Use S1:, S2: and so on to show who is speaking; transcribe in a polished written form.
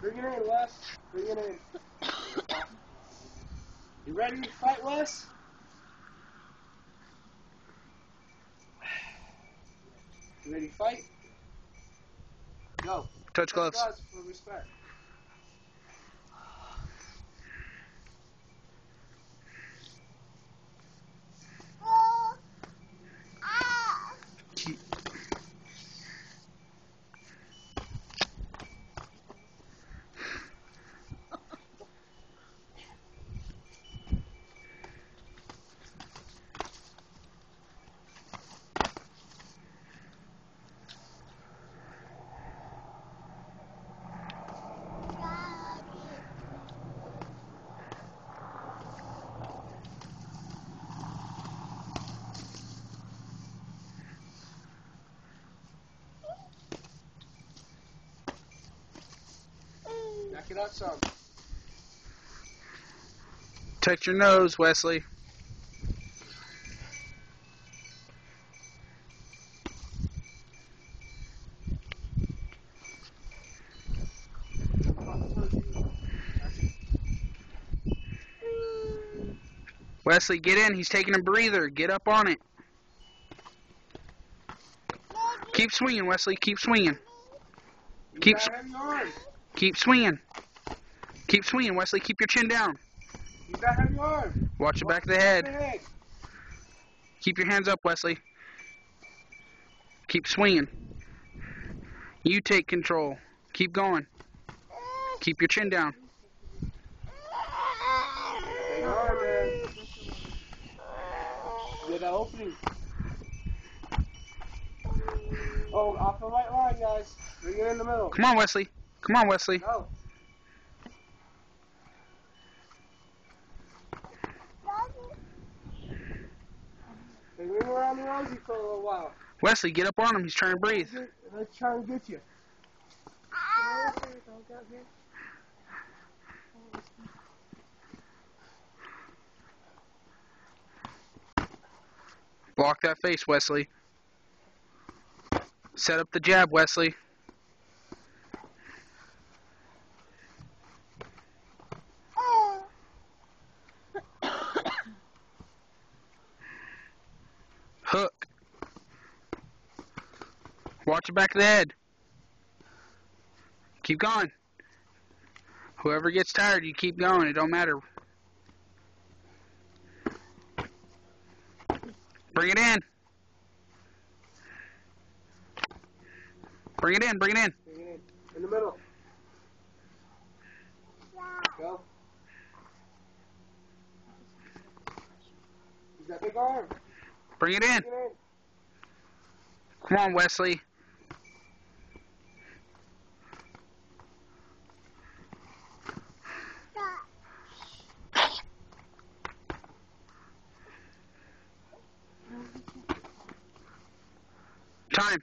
S1: Bring it in, Wes. Bring it in. You ready to fight, Wes? You ready to fight? Go.
S2: Touch gloves.
S1: For respect. Knock it out some.
S2: Touch your nose, Wesley. Wesley, get in. He's taking a breather. Get up on it. Keep swinging, Wesley. Keep swinging. Keep swinging. Keep swinging, Wesley. Keep your chin down.
S1: Use that heavy arm.
S2: Watch the back of the head. Keep your hands up, Wesley. Keep swinging. You take control. Keep going. Keep your chin down.
S1: Get that opening. Oh, off the right line, guys. Bring it in the middle.
S2: Come on, Wesley. Come on, Wesley.
S1: Go. Hey, ring around the rosy for a little while.
S2: Wesley, get up on him. He's trying to breathe.
S1: Let's try and get you.
S2: Block that face, Wesley. Set up the jab, Wesley. Hook. Watch the back of the head. Keep going. Whoever gets tired, you keep going. It don't matter. Bring it in. Bring it in. Bring it in.
S1: Bring it in. In the middle. Go. Use that big arm.
S2: Bring it in.
S1: Bring it in.
S2: Come on, Wesley. Time.